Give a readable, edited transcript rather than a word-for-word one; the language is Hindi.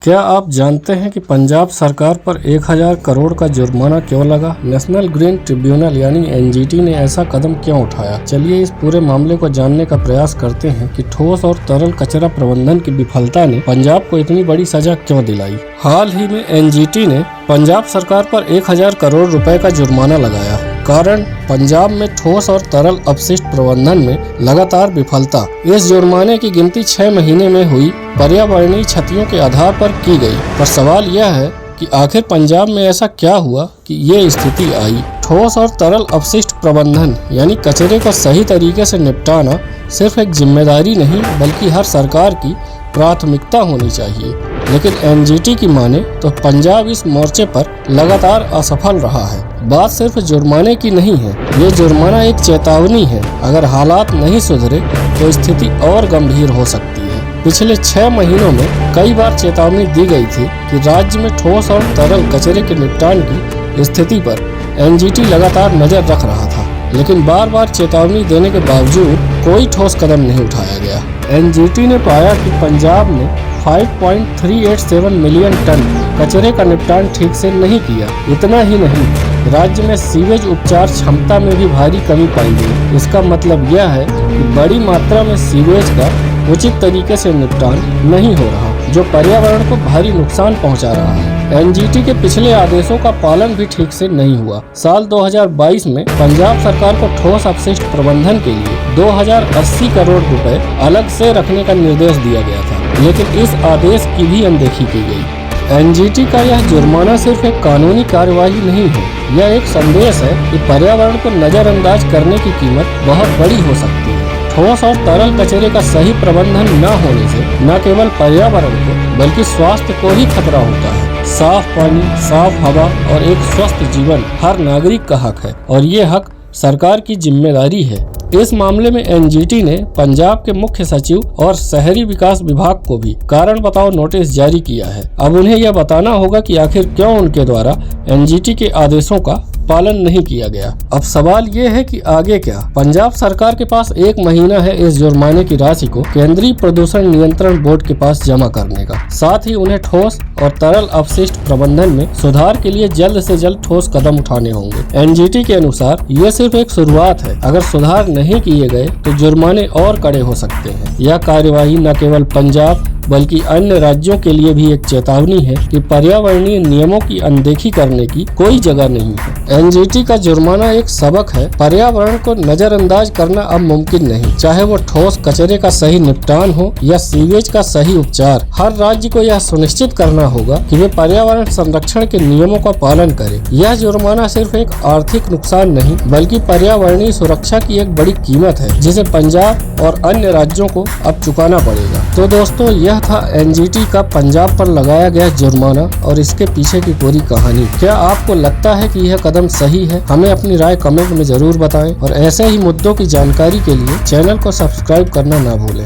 क्या आप जानते हैं कि पंजाब सरकार पर 1000 करोड़ का जुर्माना क्यों लगा? नेशनल ग्रीन ट्रिब्यूनल यानी एनजीटी ने ऐसा कदम क्यों उठाया? चलिए इस पूरे मामले को जानने का प्रयास करते हैं कि ठोस और तरल कचरा प्रबंधन की विफलता ने पंजाब को इतनी बड़ी सजा क्यों दिलाई। हाल ही में एनजीटी ने पंजाब सरकार पर 1000 करोड़ रुपए का जुर्माना लगाया। कारण पंजाब में ठोस और तरल अपशिष्ट प्रबंधन में लगातार विफलता। इस जुर्माने की गिनती 6 महीने में हुई पर्यावरणीय क्षतियों के आधार पर की गई। पर सवाल यह है कि आखिर पंजाब में ऐसा क्या हुआ कि ये स्थिति आई। ठोस और तरल अपशिष्ट प्रबंधन यानी कचरे को सही तरीके से निपटाना सिर्फ एक जिम्मेदारी नहीं बल्कि हर सरकार की प्राथमिकता होनी चाहिए। लेकिन एनजीटी की माने तो पंजाब इस मोर्चे पर लगातार असफल रहा है। बात सिर्फ जुर्माने की नहीं है, ये जुर्माना एक चेतावनी है। अगर हालात नहीं सुधरे तो स्थिति और गंभीर हो सकती है। पिछले 6 महीनों में कई बार चेतावनी दी गई थी कि राज्य में ठोस और तरल कचरे के निपटान की स्थिति पर एनजीटी लगातार नजर रख रहा था, लेकिन बार बार चेतावनी देने के बावजूद कोई ठोस कदम नहीं उठाया गया। एनजीटी ने पाया कि पंजाब ने 5.387 मिलियन टन कचरे का निपटान ठीक से नहीं किया। इतना ही नहीं, राज्य में सीवेज उपचार क्षमता में भी भारी कमी पाई गई। इसका मतलब यह है कि बड़ी मात्रा में सीवेज का उचित तरीके से निपटान नहीं हो रहा, जो पर्यावरण को भारी नुकसान पहुंचा रहा है। एनजीटी के पिछले आदेशों का पालन भी ठीक से नहीं हुआ। साल 2022 में पंजाब सरकार को ठोस अपशिष्ट प्रबंधन के लिए 2080 करोड़ रुपए अलग से रखने का निर्देश दिया गया था, लेकिन इस आदेश की भी अनदेखी की गई। एनजीटी का यह जुर्माना सिर्फ एक कानूनी कार्यवाही नहीं है, यह एक संदेश है कि पर्यावरण को नजरअंदाज करने की कीमत बहुत बड़ी हो सकती है। ठोस और तरल कचरे का सही प्रबंधन न होने से न केवल पर्यावरण को बल्कि स्वास्थ्य को ही खतरा होता है। साफ पानी, साफ हवा और एक स्वस्थ जीवन हर नागरिक का हक है और ये हक सरकार की जिम्मेदारी है। इस मामले में एनजीटी ने पंजाब के मुख्य सचिव और शहरी विकास विभाग को भी कारण बताओ नोटिस जारी किया है। अब उन्हें यह बताना होगा कि आखिर क्यों उनके द्वारा एनजीटी के आदेशों का पालन नहीं किया गया। अब सवाल ये है कि आगे क्या? पंजाब सरकार के पास 1 महीना है इस जुर्माने की राशि को केंद्रीय प्रदूषण नियंत्रण बोर्ड के पास जमा करने का। साथ ही उन्हें ठोस और तरल अपशिष्ट प्रबंधन में सुधार के लिए जल्द से जल्द ठोस कदम उठाने होंगे। एनजीटी के अनुसार ये सिर्फ एक शुरुआत है। अगर सुधार नहीं किए गए तो जुर्माने और कड़े हो सकते हैं। यह कार्यवाही न केवल पंजाब बल्कि अन्य राज्यों के लिए भी एक चेतावनी है कि पर्यावरणीय नियमों की अनदेखी करने की कोई जगह नहीं है। एनजीटी का जुर्माना एक सबक है। पर्यावरण को नजरअंदाज करना अब मुमकिन नहीं, चाहे वो ठोस कचरे का सही निपटान हो या सीवेज का सही उपचार। हर राज्य को यह सुनिश्चित करना होगा कि वे पर्यावरण संरक्षण के नियमों का पालन करें। यह जुर्माना सिर्फ एक आर्थिक नुकसान नहीं बल्कि पर्यावरणीय सुरक्षा की एक बड़ी कीमत है, जिसे पंजाब और अन्य राज्यों को अब चुकाना पड़ेगा। तो दोस्तों, यह था एनजीटी का पंजाब पर लगाया गया जुर्माना और इसके पीछे की पूरी कहानी। क्या आपको लगता है कि यह कदम सही है? हमें अपनी राय कमेंट में जरूर बताएं और ऐसे ही मुद्दों की जानकारी के लिए चैनल को सब्सक्राइब करना ना भूलें।